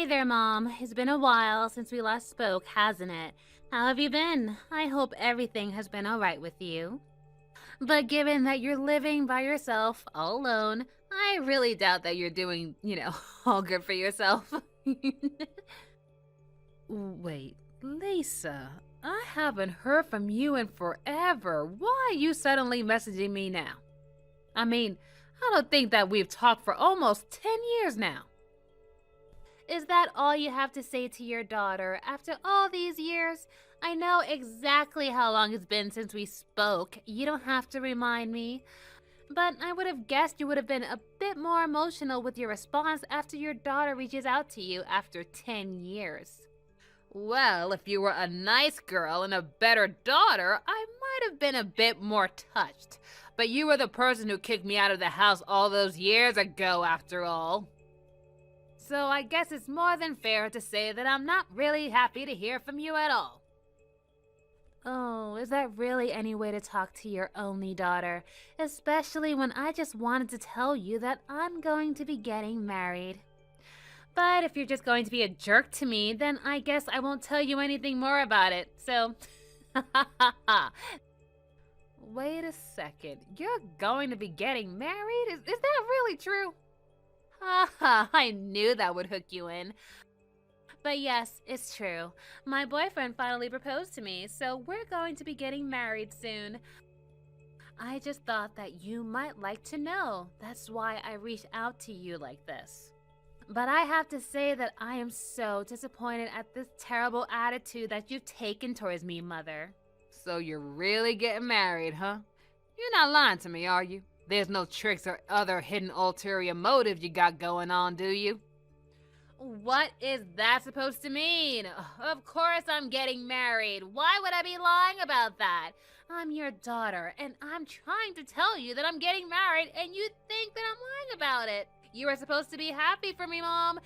Hey there, Mom. It's been a while since we last spoke, hasn't it? How have you been? I hope everything has been alright with you. But given that you're living by yourself, all alone, I really doubt that you're doing, all good for yourself. Wait, Lisa, I haven't heard from you in forever. Why are you suddenly messaging me now? I mean, I don't think that we've talked for almost 10 years now. Is that all you have to say to your daughter after all these years? I know exactly how long it's been since we spoke. You don't have to remind me. But I would have guessed you would have been a bit more emotional with your response after your daughter reaches out to you after 10 years. Well, if you were a nice girl and a better daughter, I might have been a bit more touched. But you were the person who kicked me out of the house all those years ago, after all. So I guess it's more than fair to say that I'm not really happy to hear from you at all. Oh, is that really any way to talk to your only daughter? Especially when I just wanted to tell you that I'm going to be getting married. But if you're just going to be a jerk to me, then I guess I won't tell you anything more about it. So, wait a second. You're going to be getting married? Is that really true? Haha, I knew that would hook you in. But yes, it's true. My boyfriend finally proposed to me, so we're going to be getting married soon. I just thought that you might like to know. That's why I reached out to you like this. But I have to say that I am so disappointed at this terrible attitude that you've taken towards me, Mother. So you're really getting married, huh? You're not lying to me, are you? There's no tricks or other hidden ulterior motives you got going on, do you? What is that supposed to mean? Of course I'm getting married. Why would I be lying about that? I'm your daughter, and I'm trying to tell you that I'm getting married, and you think that I'm lying about it. You are supposed to be happy for me, Mom.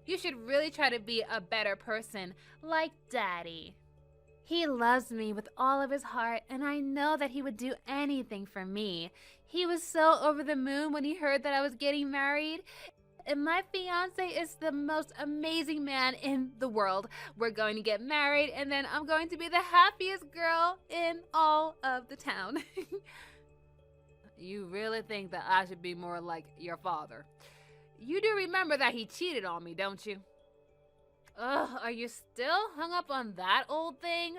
You should really try to be a better person, like Daddy. He loves me with all of his heart, and I know that he would do anything for me. He was so over the moon when he heard that I was getting married. And my fiance is the most amazing man in the world. We're going to get married, and then I'm going to be the happiest girl in all of the town. You really think that I should be more like your father? You do remember that he cheated on me, don't you? Ugh, are you still hung up on that old thing?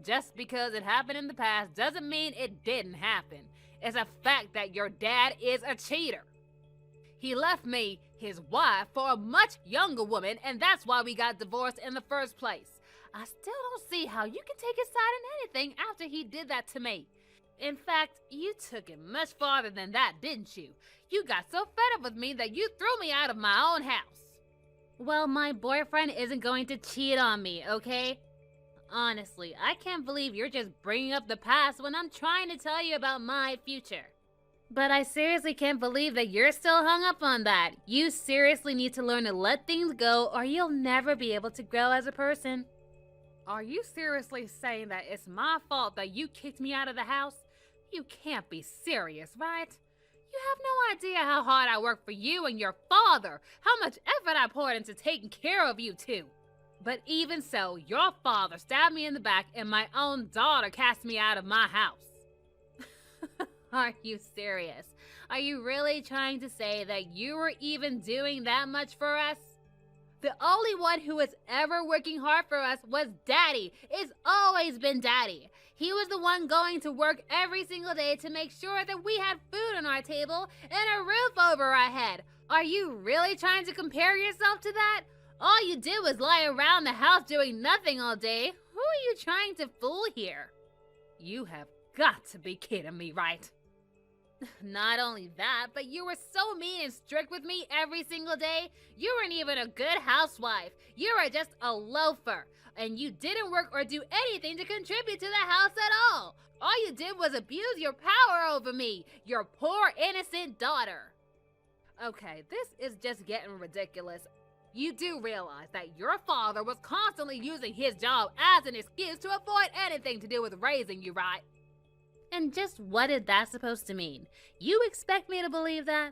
Just because it happened in the past doesn't mean it didn't happen. It's a fact that your dad is a cheater. He left me, his wife, for a much younger woman, and that's why we got divorced in the first place. I still don't see how you can take his side in anything after he did that to me. In fact, you took it much farther than that, didn't you? You got so fed up with me that you threw me out of my own house. Well, my boyfriend isn't going to cheat on me, okay? Honestly, I can't believe you're just bringing up the past when I'm trying to tell you about my future. But I seriously can't believe that you're still hung up on that. You seriously need to learn to let things go, or you'll never be able to grow as a person. Are you seriously saying that it's my fault that you kicked me out of the house? You can't be serious, right? You have no idea how hard I worked for you and your father, how much effort I poured into taking care of you two. But even so, your father stabbed me in the back and my own daughter cast me out of my house. Are you serious? Are you really trying to say that you were even doing that much for us? The only one who was ever working hard for us was Daddy. It's always been Daddy. He was the one going to work every single day to make sure that we had food on our table and a roof over our head. Are you really trying to compare yourself to that? All you did was lie around the house doing nothing all day. Who are you trying to fool here? You have got to be kidding me, right? Not only that, but you were so mean and strict with me every single day. You weren't even a good housewife. You were just a loafer. And you didn't work or do anything to contribute to the house at all. All you did was abuse your power over me, your poor innocent daughter. Okay, this is just getting ridiculous. You do realize that your father was constantly using his job as an excuse to avoid anything to do with raising you, right? And just what is that supposed to mean? You expect me to believe that?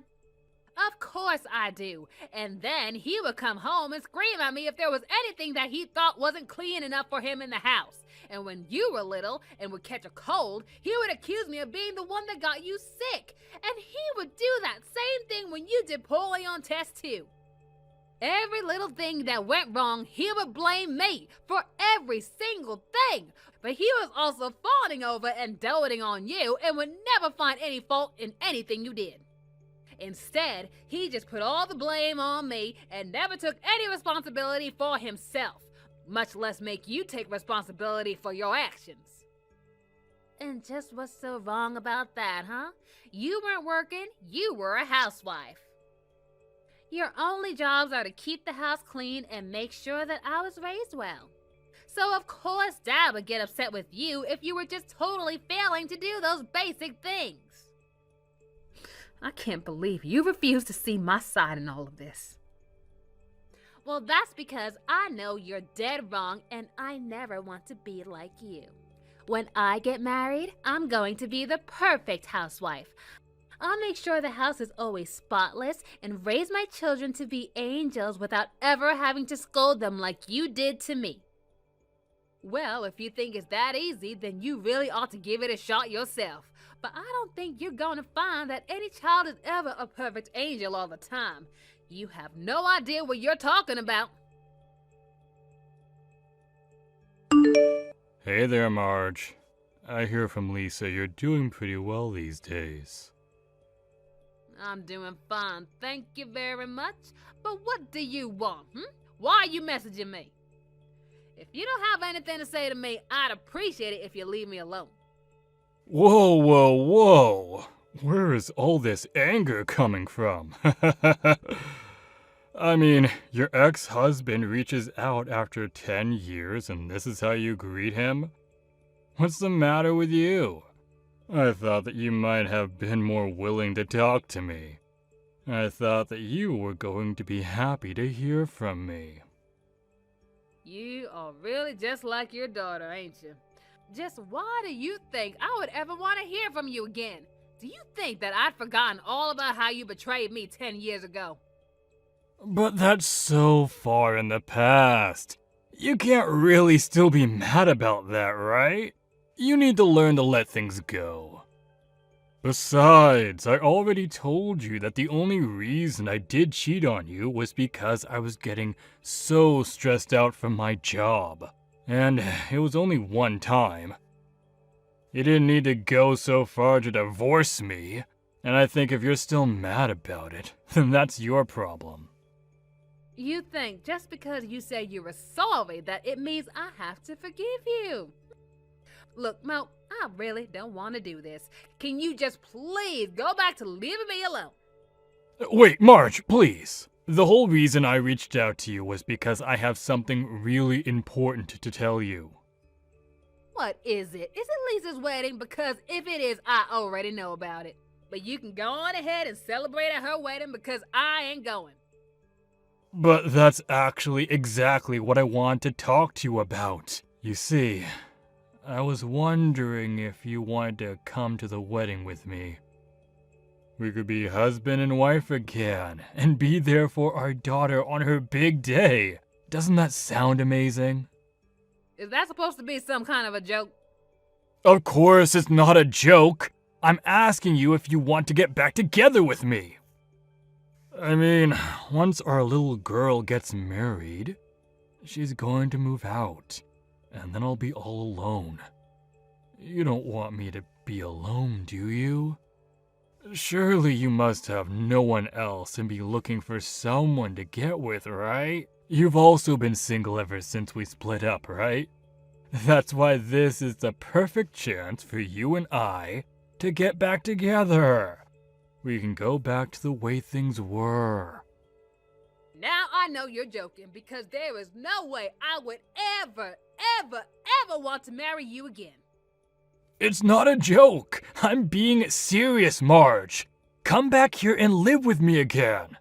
Of course I do. And then he would come home and scream at me if there was anything that he thought wasn't clean enough for him in the house. And when you were little and would catch a cold, he would accuse me of being the one that got you sick. And he would do that same thing when you did poorly on test too. Every little thing that went wrong, he would blame me for every single thing. But he was also fawning over and doting on you and would never find any fault in anything you did. Instead, he just put all the blame on me and never took any responsibility for himself, much less make you take responsibility for your actions. And just what's so wrong about that, huh? You weren't working, you were a housewife. Your only jobs are to keep the house clean and make sure that I was raised well. So of course Dad would get upset with you if you were just totally failing to do those basic things. I can't believe you refuse to see my side in all of this. Well, that's because I know you're dead wrong and I never want to be like you. When I get married, I'm going to be the perfect housewife. I'll make sure the house is always spotless and raise my children to be angels without ever having to scold them like you did to me. Well, if you think it's that easy, then you really ought to give it a shot yourself. But I don't think you're going to find that any child is ever a perfect angel all the time. You have no idea what you're talking about. Hey there, Marge. I hear from Lisa you're doing pretty well these days. I'm doing fine, thank you very much. But what do you want, Why are you messaging me? If you don't have anything to say to me, I'd appreciate it if you leave me alone. Whoa, whoa, whoa! Where is all this anger coming from? I mean, your ex-husband reaches out after 10 years and this is how you greet him? What's the matter with you? I thought that you might have been more willing to talk to me. I thought that you were going to be happy to hear from me. You are really just like your daughter, ain't you? Just why do you think I would ever want to hear from you again? Do you think that I'd forgotten all about how you betrayed me 10 years ago? But that's so far in the past. You can't really still be mad about that, right? You need to learn to let things go. Besides, I already told you that the only reason I did cheat on you was because I was getting so stressed out from my job. And it was only one time. You didn't need to go so far to divorce me. And I think if you're still mad about it, then that's your problem. You think just because you say you were sorry that it means I have to forgive you? Look, Mo, I really don't want to do this. Can you just please go back to leaving me alone? Wait, Marge, please. The whole reason I reached out to you was because I have something really important to tell you. What is it? Is it Lisa's wedding? Because if it is, I already know about it. But you can go on ahead and celebrate at her wedding because I ain't going. But that's actually exactly what I want to talk to you about. You see, I was wondering if you wanted to come to the wedding with me. We could be husband and wife again, and be there for our daughter on her big day. Doesn't that sound amazing? Is that supposed to be some kind of a joke? Of course it's not a joke. I'm asking you if you want to get back together with me. I mean, once our little girl gets married, she's going to move out, and then I'll be all alone. You don't want me to be alone, do you? Surely you must have no one else and be looking for someone to get with, right? You've also been single ever since we split up, right? That's why this is the perfect chance for you and I to get back together. We can go back to the way things were. Now I know you're joking because there is no way I would ever want to marry you again. It's not a joke. I'm being serious, Marge. Come back here and live with me again.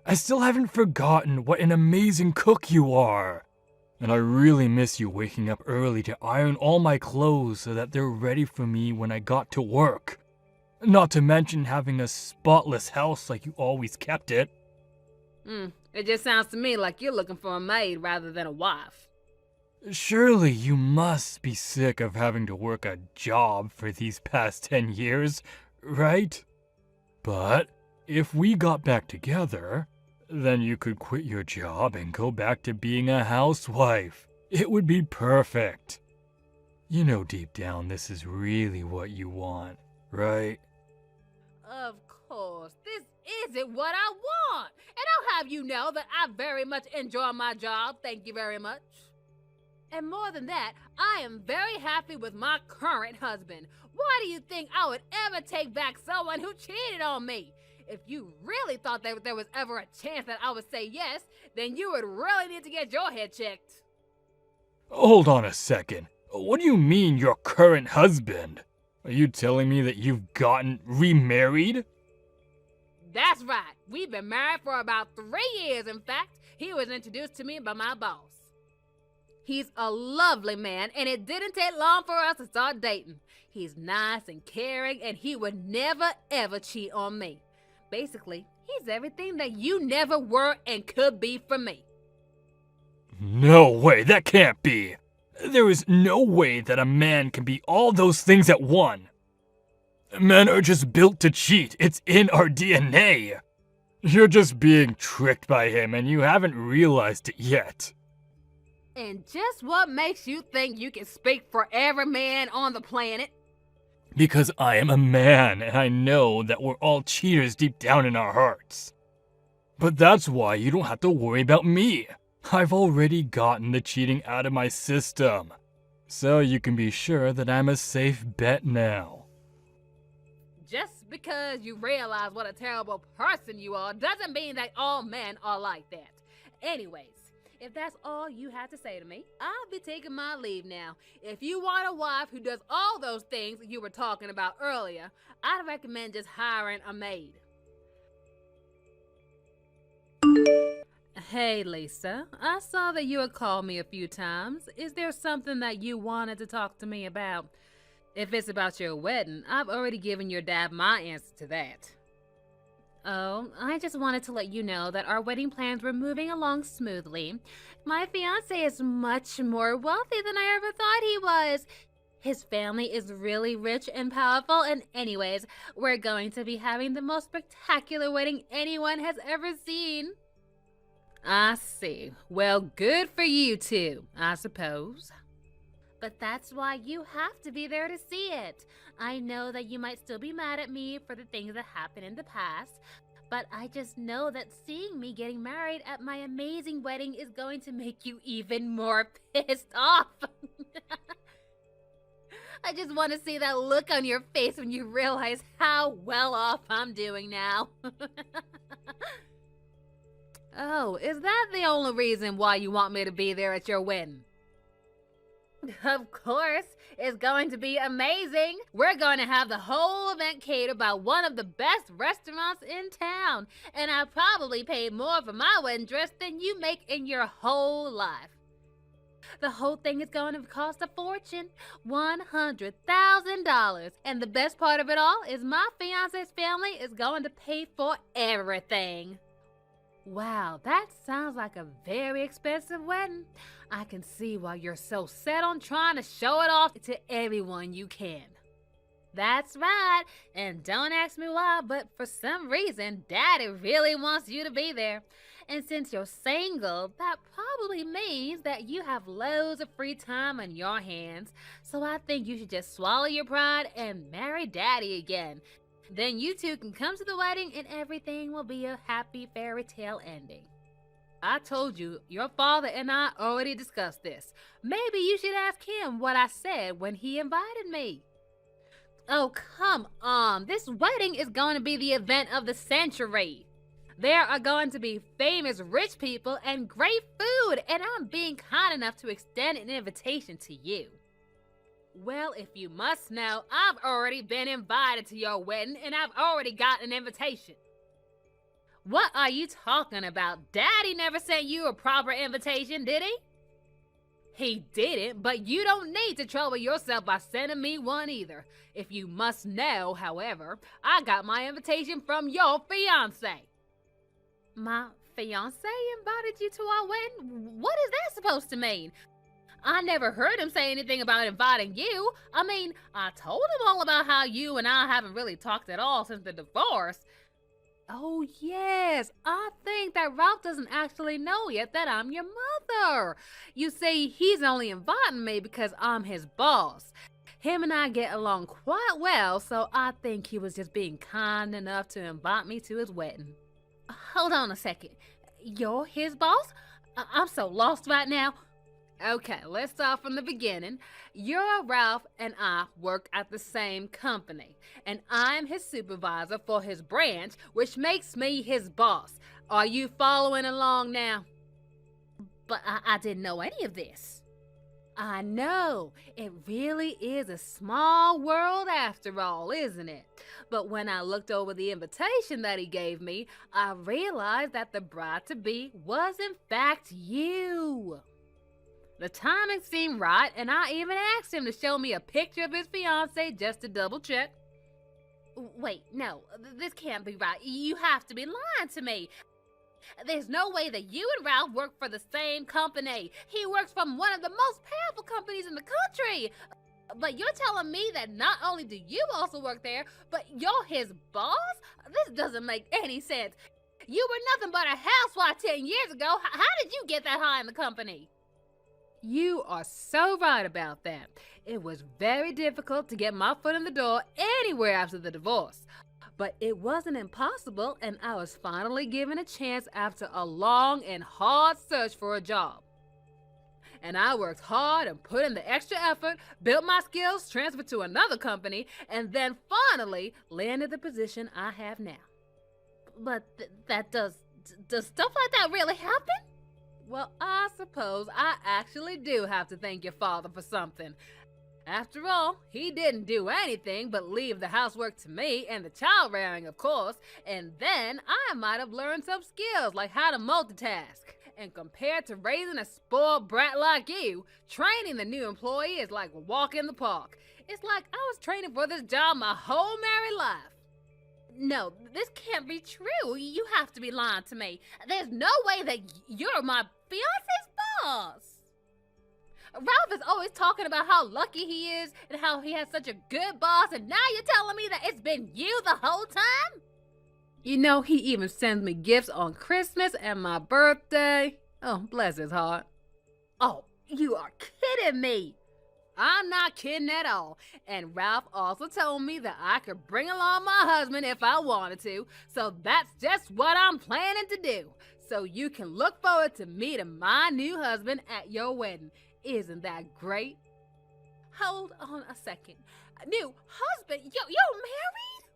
I still haven't forgotten what an amazing cook you are. And I really miss you waking up early to iron all my clothes so that they're ready for me when I got to work. Not to mention having a spotless house like you always kept it. It just sounds to me like you're looking for a maid rather than a wife. Surely you must be sick of having to work a job for these past 10 years, right? But if we got back together, then you could quit your job and go back to being a housewife. It would be perfect. You know deep down this is really what you want, right? Of course, this isn't what I want. And I'll have you know that I very much enjoy my job, thank you very much. And more than that, I am very happy with my current husband. Why do you think I would ever take back someone who cheated on me? If you really thought that there was ever a chance that I would say yes, then you would really need to get your head checked. Hold on a second. What do you mean, your current husband? Are you telling me that you've gotten remarried? That's right. We've been married for about 3 years, in fact. He was introduced to me by my boss. He's a lovely man, and it didn't take long for us to start dating. He's nice and caring, and he would never ever cheat on me. Basically, he's everything that you never were and could be for me. No way, that can't be. There is no way that a man can be all those things at one. Men are just built to cheat. It's in our DNA. You're just being tricked by him and you haven't realized it yet. And just what makes you think you can speak for every man on the planet? Because I am a man and I know that we're all cheaters deep down in our hearts. But that's why you don't have to worry about me. I've already gotten the cheating out of my system. So you can be sure that I'm a safe bet now. Just because you realize what a terrible person you are doesn't mean that all men are like that. Anyways, if that's all you have to say to me, I'll be taking my leave now. If you want a wife who does all those things you were talking about earlier, I'd recommend just hiring a maid. Hey Lisa, I saw that you had called me a few times. Is there something that you wanted to talk to me about? If it's about your wedding, I've already given your dad my answer to that. Oh, I just wanted to let you know that our wedding plans were moving along smoothly. My fiancé is much more wealthy than I ever thought he was. His family is really rich and powerful, and anyways, we're going to be having the most spectacular wedding anyone has ever seen. I see. Well, good for you two, I suppose. But that's why you have to be there to see it. I know that you might still be mad at me for the things that happened in the past, but I just know that seeing me getting married at my amazing wedding is going to make you even more pissed off. I just want to see that look on your face when you realize how well off I'm doing now. Oh, is that the only reason why you want me to be there at your wedding? Of course, it's going to be amazing. We're going to have the whole event catered by one of the best restaurants in town, and I probably paid more for my wedding dress than you make in your whole life. The whole thing is going to cost a fortune, $100,000, and the best part of it all is my fiance's family is going to pay for everything. Wow, that sounds like a very expensive wedding. I can see why you're so set on trying to show it off to everyone you can. That's right, and don't ask me why, but for some reason, Daddy really wants you to be there. And since you're single, that probably means that you have loads of free time on your hands. So I think you should just swallow your pride and marry Daddy again. Then you two can come to the wedding and everything will be a happy fairy tale ending. I told you, your father and I already discussed this. Maybe you should ask him what I said when he invited me. Oh, come on. This wedding is going to be the event of the century. There are going to be famous rich people and great food, and I'm being kind enough to extend an invitation to you. Well, if you must know, I've already been invited to your wedding, and I've already got an invitation. What are you talking about? Daddy never sent you a proper invitation, did he? He didn't, but you don't need to trouble yourself by sending me one either. If you must know, however, I got my invitation from your fiancé. My fiancé invited you to our wedding? What is that supposed to mean? I never heard him say anything about inviting you. I mean, I told him all about how you and I haven't really talked at all since the divorce. Oh, yes, I think that Ralph doesn't actually know yet that I'm your mother. You see, he's only inviting me because I'm his boss. Him and I get along quite well, so I think he was just being kind enough to invite me to his wedding. Hold on a second. You're his boss? I'm so lost right now. Okay, let's start from the beginning. Your Ralph and I work at the same company, and I'm his supervisor for his branch, which makes me his boss. Are you following along now? But I didn't know any of this. I know, it really is a small world after all, isn't it? But when I looked over the invitation that he gave me, I realized that the bride-to-be was in fact you. The timing seemed right, and I even asked him to show me a picture of his fiancée just to double check. Wait, no, this can't be right. You have to be lying to me. There's no way that you and Ralph work for the same company. He works from one of the most powerful companies in the country. But you're telling me that not only do you also work there, but you're his boss? This doesn't make any sense. You were nothing but a housewife 10 years ago. How did you get that high in the company? You are so right about that. It was very difficult to get my foot in the door anywhere after the divorce. But it wasn't impossible, and I was finally given a chance after a long and hard search for a job. And I worked hard and put in the extra effort, built my skills, transferred to another company, and then finally landed the position I have now. But does stuff like that really happen? Well, I suppose I actually do have to thank your father for something. After all, he didn't do anything but leave the housework to me and the child rearing, of course, and then I might have learned some skills like how to multitask. And compared to raising a spoiled brat like you, training the new employee is like a walk in the park. It's like I was training for this job my whole married life. No, this can't be true. You have to be lying to me. There's no way that you're my fiance's boss. Ralph is always talking about how lucky he is and how he has such a good boss, and now you're telling me that it's been you the whole time? You know, he even sends me gifts on Christmas and my birthday. Oh, bless his heart. Oh, you are kidding me. I'm not kidding at all. And Ralph also told me that I could bring along my husband if I wanted to. So that's just what I'm planning to do. So you can look forward to meeting my new husband at your wedding. Isn't that great? Hold on a second. New husband? You're married?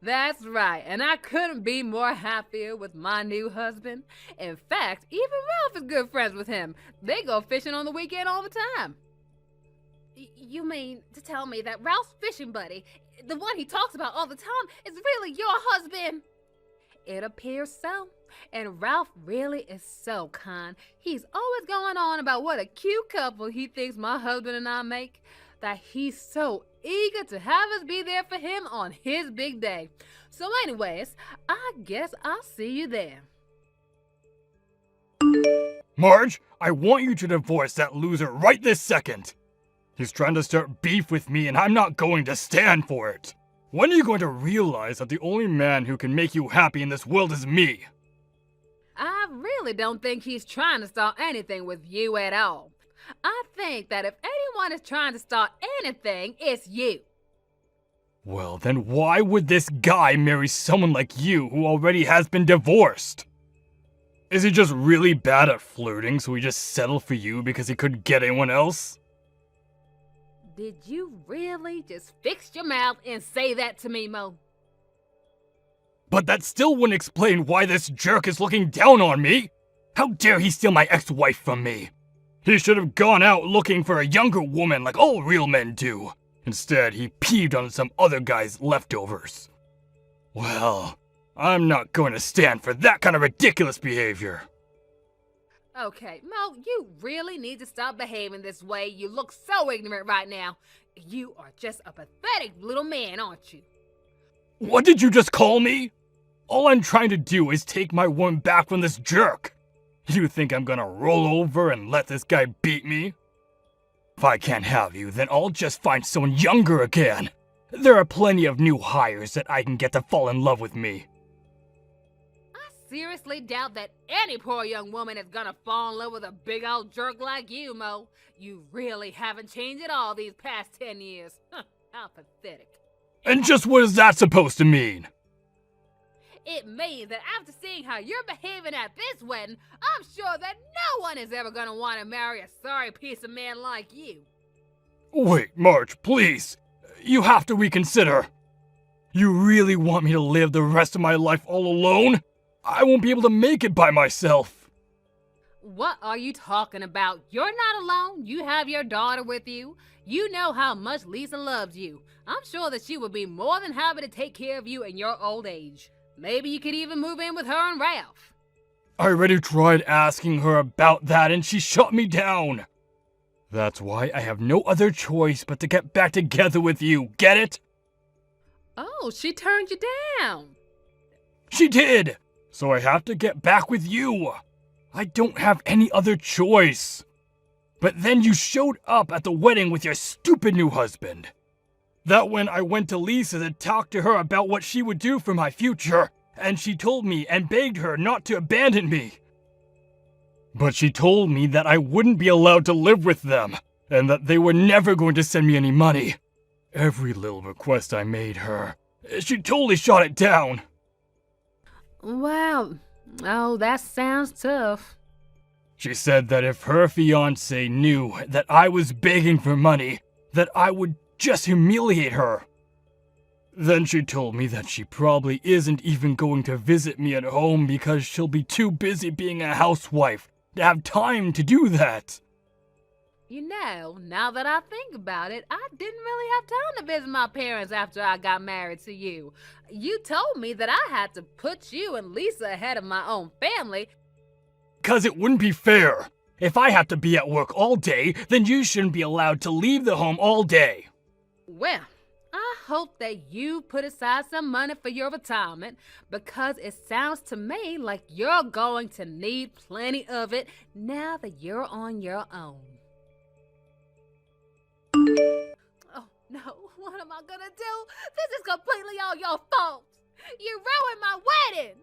That's right, and I couldn't be more happier with my new husband. In fact, even Ralph is good friends with him. They go fishing on the weekend all the time. You mean to tell me that Ralph's fishing buddy, the one he talks about all the time, is really your husband? It appears so. And Ralph really is so kind. He's always going on about what a cute couple he thinks my husband and I make, that he's so eager to have us be there for him on his big day. So anyways, I guess I'll see you there. Marge, I want you to divorce that loser right this second. He's trying to start beef with me, and I'm not going to stand for it. When are you going to realize that the only man who can make you happy in this world is me? I really don't think he's trying to start anything with you at all. I think that if anyone is trying to start anything, it's you. Well, then why would this guy marry someone like you who already has been divorced? Is he just really bad at flirting, so he just settled for you because he couldn't get anyone else? Did you really just fix your mouth and say that to me, Mo? But that still wouldn't explain why this jerk is looking down on me. How dare he steal my ex-wife from me? He should have gone out looking for a younger woman like all real men do. Instead, he peeved on some other guy's leftovers. Well, I'm not going to stand for that kind of ridiculous behavior. Okay, Mo, you really need to stop behaving this way. You look so ignorant right now. You are just a pathetic little man, aren't you? What did you just call me? All I'm trying to do is take my woman back from this jerk. You think I'm gonna roll over and let this guy beat me? If I can't have you, then I'll just find someone younger again. There are plenty of new hires that I can get to fall in love with me. I seriously doubt that any poor young woman is gonna fall in love with a big old jerk like you, Mo. You really haven't changed at all these past 10 years. How pathetic. And just what is that supposed to mean? It means that after seeing how you're behaving at this wedding, I'm sure that no one is ever gonna want to marry a sorry piece of man like you. Wait, Marge, please. You have to reconsider. You really want me to live the rest of my life all alone? I won't be able to make it by myself. What are you talking about? You're not alone. You have your daughter with you. You know how much Lisa loves you. I'm sure that she would be more than happy to take care of you in your old age. Maybe you could even move in with her and Ralph. I already tried asking her about that and she shut me down. That's why I have no other choice but to get back together with you, get it? Oh, she turned you down. She did! So I have to get back with you. I don't have any other choice. But then you showed up at the wedding with your stupid new husband. That when I went to Lisa to talk to her about what she would do for my future, and she told me and begged her not to abandon me. But she told me that I wouldn't be allowed to live with them, and that they were never going to send me any money. Every little request I made her, she totally shot it down. Wow. Oh, that sounds tough. She said that if her fiancé knew that I was begging for money, that I would just humiliate her. Then she told me that she probably isn't even going to visit me at home because she'll be too busy being a housewife to have time to do that. You know, now that I think about it, I didn't really have time to visit my parents after I got married to you. You told me that I had to put you and Lisa ahead of my own family. 'Cause it wouldn't be fair. If I have to be at work all day, then you shouldn't be allowed to leave the home all day. Well, I hope that you put aside some money for your retirement because it sounds to me like you're going to need plenty of it now that you're on your own. Oh no, what am I gonna do? This is completely all your fault. You ruined my wedding.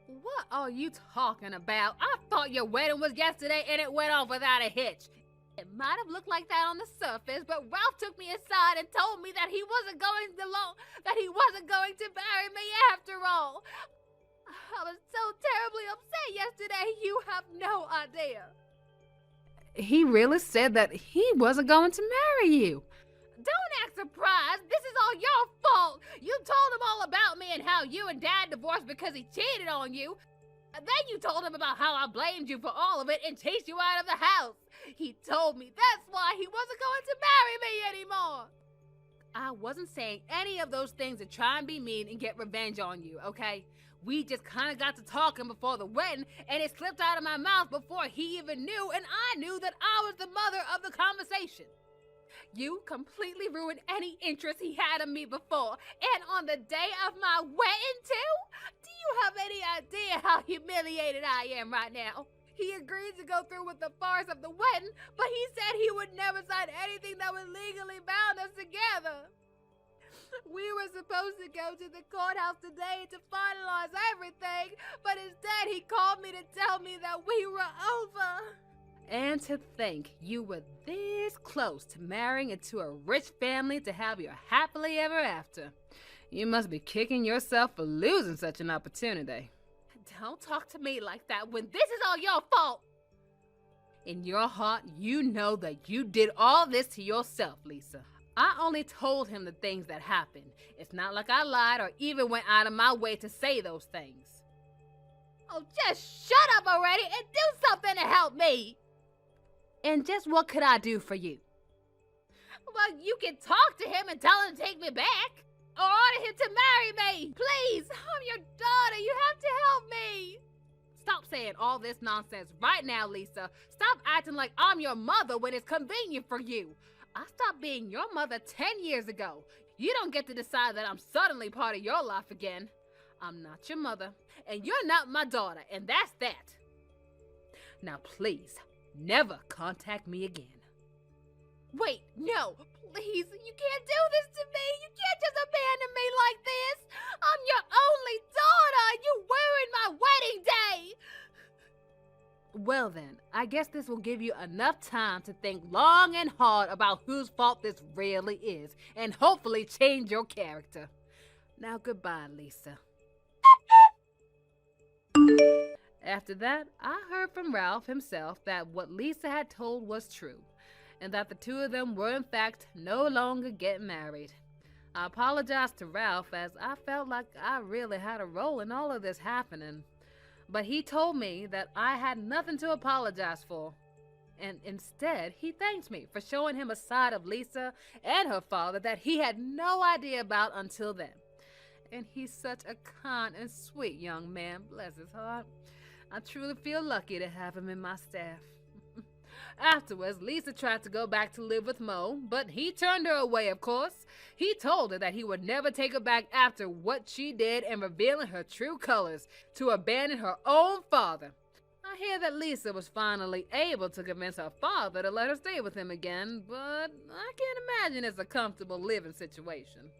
What are you talking about? I thought your wedding was yesterday and it went off without a hitch. It might have looked like that on the surface, but Ralph took me aside and told me that he wasn't going to marry me after all. I was so terribly upset yesterday, you have no idea. He really said that he wasn't going to marry you. Don't act surprised. This is all your fault. You told him all about me and how you and Dad divorced because he cheated on you. Then you told him about how I blamed you for all of it and chased you out of the house. He told me that's why he wasn't going to marry me anymore. I wasn't saying any of those things to try and be mean and get revenge on you, okay? We just kind of got to talking before the wedding, and it slipped out of my mouth before he even knew, and I knew that I was the mother of the conversation. You completely ruined any interest he had in me before, and on the day of my wedding too? Do you have any idea how humiliated I am right now? He agreed to go through with the farce of the wedding, but he said he would never sign anything that would legally bound us together. We were supposed to go to the courthouse today to finalize everything, but instead he called me to tell me that we were over. And to think you were this close to marrying into a rich family to have your happily ever after. You must be kicking yourself for losing such an opportunity. Don't talk to me like that when this is all your fault. In your heart, you know that you did all this to yourself, Lisa. I only told him the things that happened. It's not like I lied or even went out of my way to say those things. Oh, just shut up already and do something to help me. And just what could I do for you? Well, you can talk to him and tell him to take me back. Or order him to marry me. Please, I'm your daughter. You have to help me. Stop saying all this nonsense right now, Lisa. Stop acting like I'm your mother when it's convenient for you. I stopped being your mother 10 years ago. You don't get to decide that I'm suddenly part of your life again. I'm not your mother, and you're not my daughter, and that's that. Now please, never contact me again. Wait, no, please, you can't do this to me. You can't just abandon me like this. I'm your only daughter, and you ruined my wedding day. Well then, I guess this will give you enough time to think long and hard about whose fault this really is, and hopefully change your character. Now goodbye, Lisa. After that, I heard from Ralph himself that what Lisa had told was true, and that the two of them were in fact no longer getting married. I apologized to Ralph as I felt like I really had a role in all of this happening. But he told me that I had nothing to apologize for. And instead, he thanked me for showing him a side of Lisa and her father that he had no idea about until then. And he's such a kind and sweet young man, bless his heart. I truly feel lucky to have him in my staff. Afterwards, Lisa tried to go back to live with Mo, but he turned her away, of course. He told her that he would never take her back after what she did in revealing her true colors, to abandon her own father. I hear that Lisa was finally able to convince her father to let her stay with him again, but I can't imagine it's a comfortable living situation.